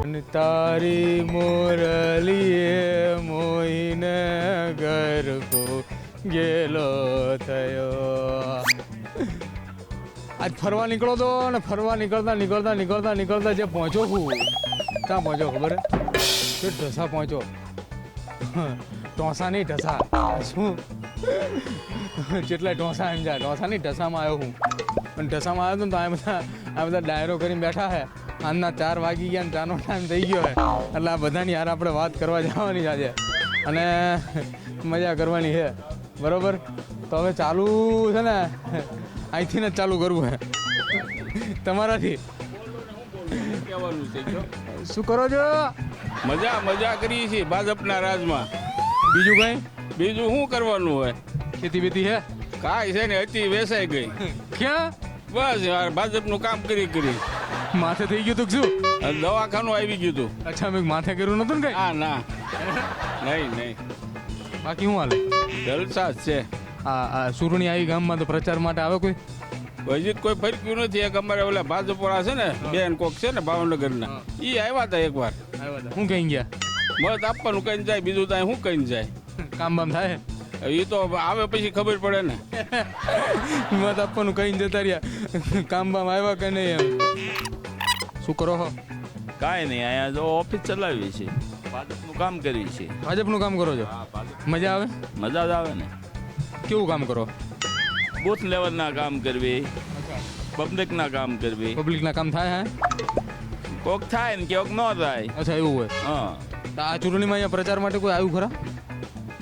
તારી મોરલીએ મોઈને ઘર કો ગેલો થયો. આજ ફરવા નીકળો તો ને ફરવા નીકળતા જે પહોંચો છું ક્યાં પહોંચો ખબર હે ઢસા પહોંચો. ઢોસા નહીં ઢસા શું જેટલા ઢોસા એમ જાય ઢોસા નહીં ઢસામાં આવ્યો હું. અને ઢસામાં આવ્યો તો આ બધા ડાયરો કરીને બેઠા હે. આજના 4 વાગી ગયા ને ચાનો ટાઈમ થઈ ગયો હે એટલે આ બધાની યાર આપણે વાત કરવા જવાની આજે અને મજા કરવાની છે બરોબર. તો હવે ચાલુ છે ને અહીંથી ને જ ચાલુ કરવું હે તમારાથી. શું કરો છો? મજા કરીએ છીએ ભાજપના રાજમાં. બીજું કઈ? બીજું શું કરવાનું હોય? ખેતી બેતી હે કાંઈ છે ને હતી વેસાઈ ગઈ. ક્યાં? બસ યાર ભાજપનું કામ કરી માથે થઈ ગયું તું શું? દવાખાનું આવી ગયું તું. અચ્છા મેં માથે કર્યું નતું ને કઈ? હા ના નહીં. બાકી શું હાલે? જલસા જ છે. આ સુરણી આવી ગામમાં તો પ્રચાર માટે આવે કોઈ? હજી કોઈ ફરક્યું નથી. એક અમારે ઓલા ભાજપવાળા છે ને બેન કોક છે ને ભાવનગરના એ આવ્યા હતા એકવાર. શું કઈ ગયા? મત આપવાનું કઈ જાય બીજું ત્યાં શું કઈ જાય? કામ બામ થાય? એ તો આવે પછી ખબર પડે ને. મત આપવાનું કઈ જતા રહ્યા કામ બામ આવ્યા કે નહીં એમ? શું કરો છો? કાંઈ નહીં, અહીંયા જો ઓફિસ ચલાવી છે, ભાજપનું કામ કરી છે. ભાજપનું કામ કરો છો? મજા આવે? મજા જ આવે ને. કેવું કામ કરો? બૂથ લેવલના કામ કરવી, પબ્લિકના કામ કરવી. પબ્લિકના કામ થાય હે? કોક થાય ને કોક ન થાય. અચ્છા એવું હોય. હા. આ ચૂંટણીમાં અહીંયા પ્રચાર માટે કોઈ આવ્યું ખરા?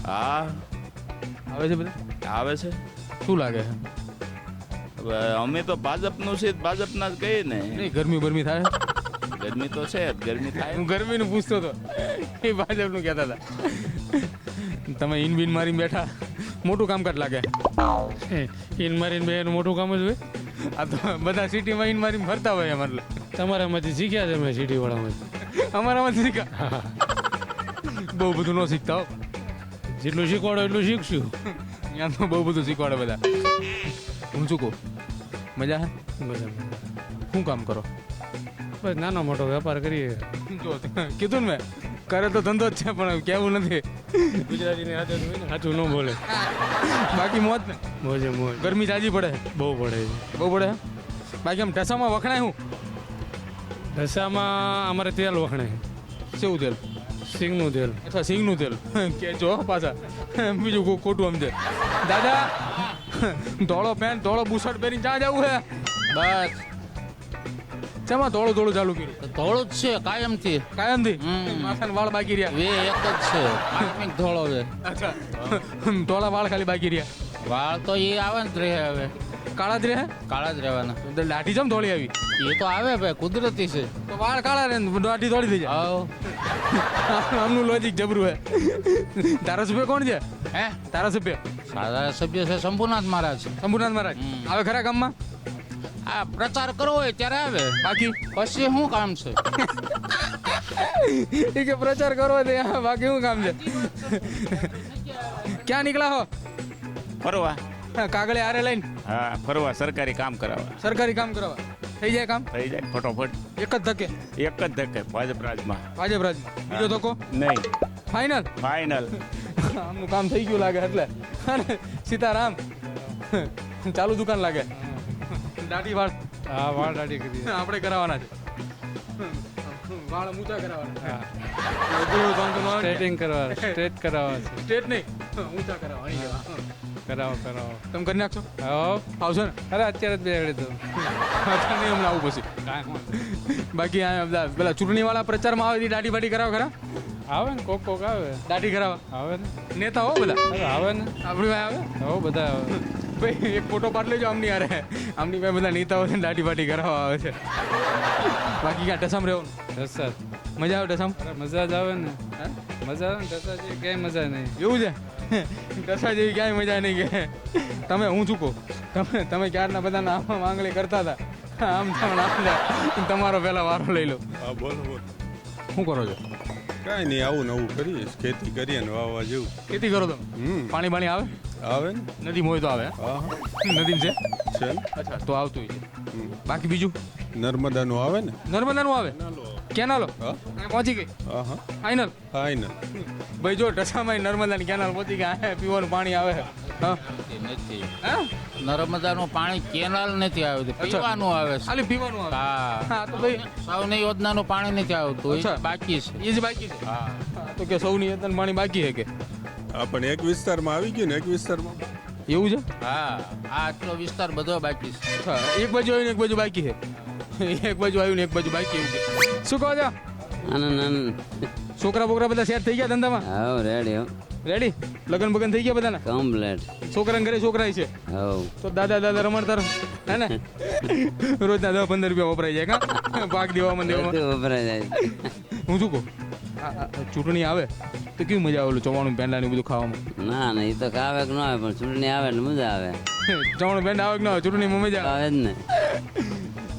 હા આવે છે બધા? આવે છે. શું લાગે છે? હવે અમે તો ભાજપનું છે, ભાજપના જ કહીએ ને. નહીં ગરમી બરમી થાય? ગરમી તો છે જ, ગરમી થાય. હું ગરમીનું પૂછતો હતો એ ભાજપનું કહેતા હતા. તમે ઇન બિન મારીને બેઠા, મોટું કામકાજ લાગે. ઇન મારીને બે એનું મોટું કામ જ હોય. આ તો બધા સિટીમાં ઇન મારીને ફરતા હોય એમ. એટલે તમારામાંથી શીખ્યા છે અમે સિટીવાળામાંથી? અમારામાંથી શીખ્યા? બહુ બધું ન શીખતા હો. જેટલું શીખવાડો એટલું શીખશું. ત્યાં તો બહુ બધું શીખવાડે બધા. હું શું કહું, મજા હે? મજા. શું કામ કરો? બસ નાનો મોટો વેપાર કરીએ. જો કીધું ને મેં, કરે તો ધંધો જ છે પણ કેવું નથી. ગુજરાતીની આદત હોય ને, સાચું ન બોલે. બાકી મોજ ને? મોજે મોજ. ગરમી જાજી પડે? બહુ પડે. બાકી આમ ઢસામાં વખણાય હું? ઢસામાં અમારે તેલ વખણાય. કેવું તેલ? સિંગનું તેલ. અચ્છા સિંગનું તેલ કે જો પાછા બીજું કોઈ ખોટું સમજે. દાદા ધોળો પેન્ટ ધોળો બુશર્ટ પહેરીને ક્યાં જવું હે? બસ શેમાં ધોળું ચાલુ કર્યું? ધોળું જ છે કાયમથી. માથાના વાળ બાકી રહ્યા? વે એક જ છે, આત્મિક ધોળો છે. અચ્છા ધોળા વાળ ખાલી બાકી રહ્યા? વાળ તો એ આવે ને જ રહે. હવે કાળા જ રહે? કાળા જ રહેવાના. લાઠી ચમ ધોળી આવી? એ તો આવે ભાઈ, કુદરતી છે. તો વાળ કાળા રહે ને લાઠી ધોળી થઈ જાય? આમનું લોજિક જબરું હે. ધારાસભ્ય કોણ છે? હે ધારાસભ્ય? સારા સભ્ય છે શંભુનાથ મહારાજ. શંભુનાથ મહારાજ આવે ખરા ગામમાં? આ પ્રચાર કરવો હોય ત્યારે આવે, બાકી પછી શું કામ છે? એ કે પ્રચાર કરવો હોય બાકી શું કામ છે? ક્યાં નીકળ્યા હો? ફરવા. કાગળે હારે લઈને? હા ફરવા, સરકારી કામ કરાવવા. સરકારી કામ કરાવવા થઈ જાય કામ? થઈ જાય ફટોફટ. એક જ ધકે? એક જ ધક્કે ભાજપ રાજમાં. ભાજપ રાજમાં. બીજો ધક્કો નહીં. ફાઇનલ. આમનું કામ થઈ ગયું લાગે એટલે. સીતારામ ચાલુ દુકાન લાગે. દાઢી વાળ? હા વાળ દાઢી કરી આપણે કરાવવાના છે. વાળ ઊંચા કરાવવાના. સ્ટ્રેટિંગ કરાવવા. સ્ટ્રેટ કરાવવા. સ્ટ્રેટ નહીં ઊંચા કરાવવા. કરાવો તમે કરી નાખશો? આવશો ને? અરે અત્યારે જ બેડી દો. નહીં હમણાં આવું પછી. બાકી પેલા ચૂંટણી વાળા પ્રચારમાં આવે દાઢી બાઢી કરાવો ખરા? આવે ને કોક આવે દાઢી કરાવવા. આવે ને નેતા હો બધા? આવે ને આપણી ભાઈ આવે. હો બધા આવે ભાઈ. એક ફોટો પાડ લેજો આમની યાર. આમની ભાઈ બધા નેતાઓ છે દાઢી બાઢી કરાવવા આવે છે. બાકી ક્યાં ઢસામ રહેવાનું? ઢસા મજા આવે? ઢસામ મજા જ આવે ને. મજા આવે ને ઢસા જેવી ક્યાંય મજા નહીં. એવું છે? ઢસા જેવી ક્યાંય મજા નહીં કે તમે હું ચૂકો તમે ક્યારના બધાના આમ આંગળી કરતા હતા. આમ તમારો પહેલા વારો લઈ લો. હા બોલો. શું કરો છો? કાંઈ નહીં, આવું નવું કરીએ, ખેતી કરીએ ને વાવવા જેવું. ખેતી કરો તમે? પાણી બાણી આવે? આવે ને. નદી હોય તો આવે? હા નદી છે? છે ને. અચ્છા તો આવતું છે. બાકી બીજું નર્મદાનું આવે ને. નર્મદાનું આવે? કેનાલો હા પહોંચી ગઈ હા હા ફાઇનલ ફાઇનલ ભાઈ જો ઢસામાં નર્મદાની કેનાલ પહોંચી ગયા આ પીવાનું પાણી આવે છે હા નથી હા નર્મદાનું પાણી કેનાલ નથી આવતું પીવાનું આવે છે ખાલી પીવાનું આવે હા હા તો ભાઈ સૌની યોજનાનું પાણી નથી આવતું એ અચ્છા. બાકી છે એ જ બાકી છે હા હા, તો કે સૌની યોજનાનું પાણી બાકી છે કે આ પણ એક વિસ્તારમાં આવી ગયું ને એક વિસ્તારમાં એવું છે હા આ આટલો વિસ્તાર બધો બાકી છે હા, એક બાજુ આવ્યું ને એક બાજુ બાકી છે એક બાજુ આવ્યું ને એક બાજુ બાકી એવું છે શું કહો છો આનંદ છોકરા બોકરા બધા સેટ થઈ ગયા ધંધામાં હવ રેડી હો રેડી લગન બગન થઈ ગયા બધાના કમ્પ્લેટ છોકરાને ઘરે છોકરા છે હવ તો દાદા રમણતા રહો. હે ને રોજના 10-15 રૂપિયા વપરાઈ જાય કા ભાગ દેવામાં ને દેવામાં બધું વપરાય જાય હું શું કહું આ ચૂંટણી આવે તો કેવી મજા આવે ઓલું ચવાણું પેંડા ને બધું ખાવામાં ના ના એ તો ખાવે કે ન આવે પણ ચૂંટણી આવે એટલે મજા આવે ચવાણું પેંડા આવે કે ના આવે ચૂંટણીમાં મજા આવે આવે જ ને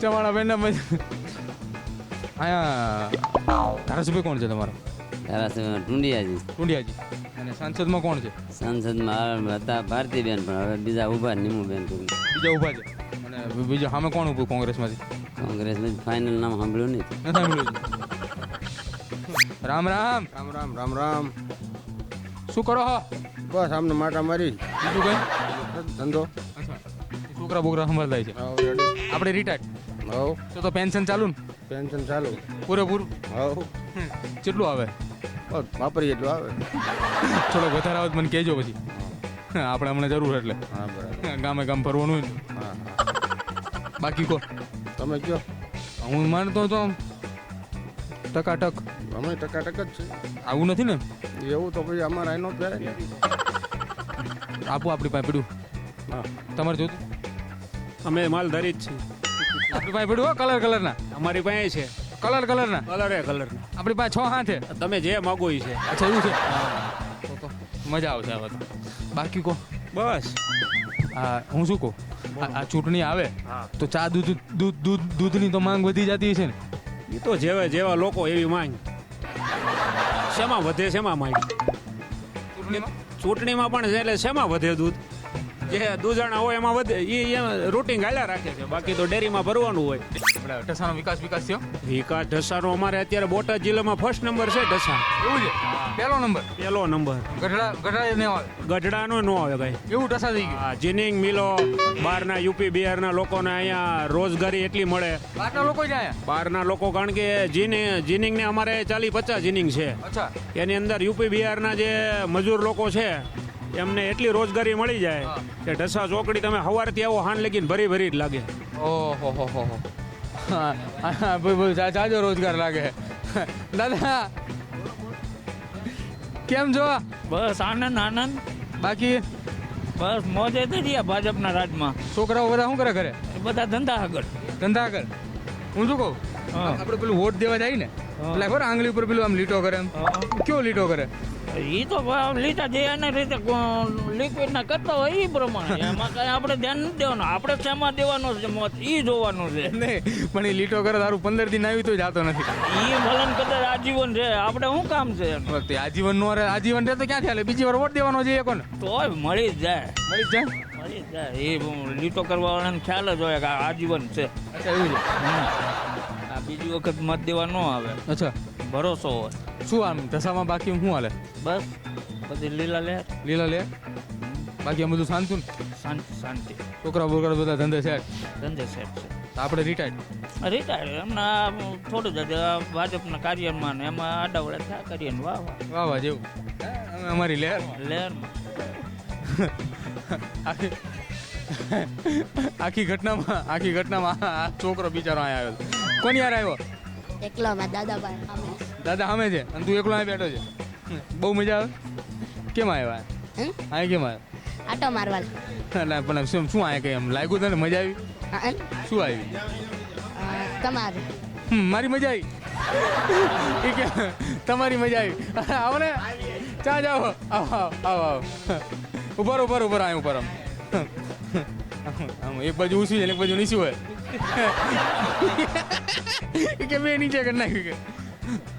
ચવાણા પેંડા મજા અહીંયા ધારાસભ્ય કોણ છે તમારા ધારાસભ્યમાં ટુંડિયાજી ટુંડિયાજી અને સાંસદમાં કોણ છે સંસદમાં હતા ભારતીબેન પણ હવે બીજા ઉભા નીમુબેન કરીને બીજા ઊભા છે અને બીજા સામે કોણ ઊભું કોંગ્રેસમાંથી કોંગ્રેસમાં ફાઇનલ નામ સાંભળ્યું નહીં નથી સાંભળ્યું છે. રામ રામ રામ રામ રામ રામ શું કરો હો બસ આમને માટા મારી બીજું કઈ ધંધો અચ્છા છોકરા બોકરા સંભાળતા છે હવ રેડી આપણે રિટાયર્ડ હવ તો પેન્શન ચાલુ ને પેન્શન ચાલુ પૂરેપૂરું હવ કેટલું આવે બસ વાપરી એટલું આવે થોડોક વધારે આવે તો મને કહેજો પછી આપણે હમણાં જરૂર એટલે હા બરાબર ગામે ગામ ફરવાનું હોય ને. હા હા બાકી કહો તમે કયો હું માનતો તો આમ ટકાટક અમે ટકાટક જ છે આવું નથી ને એવું તો પછી અમારે આઈનો જ જાય ને આપું આપણી પાસે પડ્યું હા તમારે જોતું અમે માલધારી જ છીએ આપણી પાસે પડ્યું હો કલરના અમારી પાસે છે કલરના કલર આપણી પાસે 6 હાથે તમે જે માગો એ છે અચ્છા એવું છે તો મજા આવશે આ વાત બાકી કહો બસ હા હું શું કહું આ ચૂંટણી આવે તો ચા દૂધની તો માંગ વધી જતી છે ને એ તો જેવા લોકો એવી માંગ શેમાં વધે શેમાં માંગ ચૂંટણીમાં ચૂંટણીમાં પણ છે એટલે શેમાં વધે દૂધ જે દૂધાણા હોય એમાં વધે એ રૂટિંગ હાલ્યા રાખે છે બાકી તો ડેરીમાં ભરવાનું હોય આપણે ઢસાનો વિકાસ થયો વિકાસ ઢસાનો અમારે અત્યારે બોટાદ જિલ્લામાં ફર્સ્ટ નંબર છે ઢસા એવું છે પહેલો નંબર પહેલો નંબર ગઢડા ને આવે ગઢડાનો ન આવે કાંઈ એવું ઢસા થઈ ગયું આ જીનિંગ મિલો બહારના યુપી બિહારના લોકોને અહીંયા રોજગારી એટલી મળે બહારના લોકો જ આયા બહારના લોકો કારણ કે જીનિંગને અમારે 40-50 જીનિંગ છે અચ્છા એની અંદર યુપી બિહારના જે મજૂર લોકો છે એમને એટલી રોજગારી મળી જાય કે ઢસા ચોકડી તમે સવારથી આવો હાન લગીને ભરી જ લાગે ઓહો હો હો ભાઈ જાજો રોજગાર લાગે દાદા કેમ છો બસ આનંદ બાકી બસ મોજે થઈ ગયા ભાજપના રાજમાં છોકરાઓ બધા શું કરે ઘરે એ બધા ધંધા આગળ ધંધા કર હું શું કહું હા. આપણે પેલું વોટ દેવા જાય ને એટલે ખબર આંગળી ઉપર પેલું આમ લીટો કરે એમ કયો લીટો કરે એ તો લીટા જે એના રીતે લિક્વિડ ના કરતા હોય એ પ્રમાણે એમાં કઈ આપણે ધ્યાન નથી દેવાનું આપણે શેમાં દેવાનો છે મત એ જોવાનું છે નહીં પણ એ લીટો કરે તારું 15 દિન આવ્યું તો જાતો નથી એ ભલન કદાચ આજીવન છે આપણે શું કામ છે એનું? તે આજીવન નો આજીવન રહે તો ક્યાંથી હાલે બીજી વાર વોટ દેવાનો છે એ કોને તોય મળી જ જાય મળી જ જાય મળી જ જાય એ લીટો કરવા વાળાને ખ્યાલ જ હોય કે આ આજીવન છે અચ્છા એવું છે આ બીજી વખત મત દેવા ન આવે અચ્છા ભરોસો હોય શું આમ દશામાં બાકી શું હાલે બસ બધી લીલા લહેર લીલા લે બાકી આમ બધું શાંતું ને શાંતિ શાંતિ છોકરા બોકરા બધા ધંધે છે ધંધે સેટ છે તો આપણે રિટાયર્ડ રિટાયર એમના થોડું જ ભાજપના કાર્યમાં ને એમાં આડાવડે થયા કરીએ ને વાહ વાહ વાહ વાહ જેવું અમે અમારી લહેર લહેરમાં આખી આખી ઘટનામાં આ છોકરો બિચારો અહીંયા આવ્યો હતો. કોની યાર આવ્યો એકલો માં દાદા ભાઈ અમે દાદા સામે છે અને તું એકલો અહીં બેઠો છે બહુ મજા આવે કેમ આવ્યા હમ? અહીં કેમ આવ્યો આટો મારવા એટલે પણ શું અહીંયા કઈ એમ લાગ્યું તને મજા આવી શું આવી તમારું મારી મજા આવી એ કે તમારી મજા આવી આવો ને ચા જાઓ આવો આવો આવો ઉપર અહીં ઉપર આમ એક બાજુ ઊંચું છે ને એક બાજુ નીચું હોય એ કે બે નીચે કરી નાખ્યું કે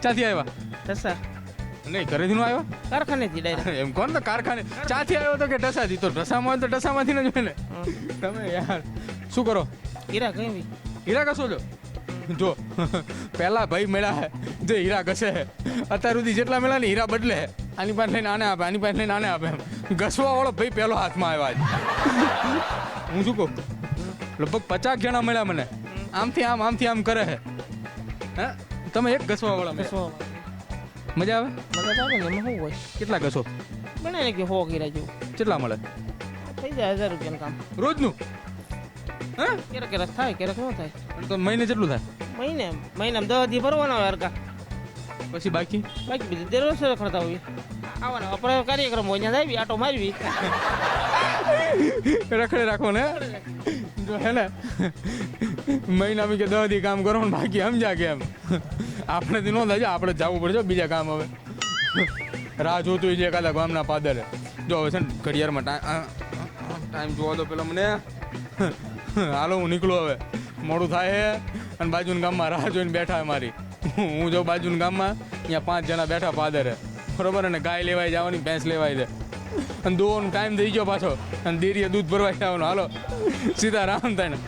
ચાથી આવ્યા ઢસા નહીં ઘરેથી નો આવ્યો કારખાનેથી ડાયરેક્ટ એમ કોણ તો કારખાને ચાથી આવ્યો તો કે ઢસાથી તો ઢસામાં હોય તો ઢસામાંથી ન જોઈ ને તમે યાર શું કરો ગીરા કઈ હીરા કશો છો જો પહેલા ભાઈ મળ્યા હે જે હીરા ઘસે હે અત્યાર સુધી જેટલા મળ્યા ને હીરા બદલે હે આની પાસે લઈને આને આપે આની પાસે લઈને આને આપે એમ ઘસવા વાળો ભાઈ પહેલો હાથમાં આવ્યા છે હું શું કહું લગભગ 50 જણા મળ્યા મને આમથી આમ કરે હે હે તમે એક ઘસવા વાળા મજા આવે મજા આવે ને એમાં શું હોય કેટલા ઘસો બને ને કે 100 ગીરા જેવું કેટલા મળે થઈ જાય 1000 રૂપિયાનું કામ રોજનું હે ક્યારેક થાય ક્યારેક ન થાય તો મહિને કેટલું થાય મહિનામાં 10 દી ભરવાના હોય હરકા પછી બાકી બીજું દરરોજ રખડતા હોય આવવાના આપણે કાર્યક્રમ હોય ત્યાં આવી આટો મારવી રખડે રાખો ને જો હે ને મહિનામાં કે 10 દી કામ કરો ને બાકી સમજા કે એમ આપણે થી ન થાય આપણે જવું પડશે બીજા કામ હવે રાહ જોતું હોય છે એકાદા ગામના પાદરે જો હવે છે ને ઘડિયાળમાં ટાઈમ જોવા દો પેલા મને હાલો હું નીકળું હવે મોડું થાય છે અને બાજુના ગામમાં રાહ જોઈને બેઠા છે મારી હું જો બાજુના ગામમાં અહીંયા 5 જણા બેઠા પાદરે બરોબર અને ગાય લેવાય જવાની ભેંસ લેવાય છે અને દોવાનો ટાઈમ થઈ ગયો પાછો અને ડેરીએ દૂધ ભરવાય જવાનું હાલો સીધા રામ થાય ને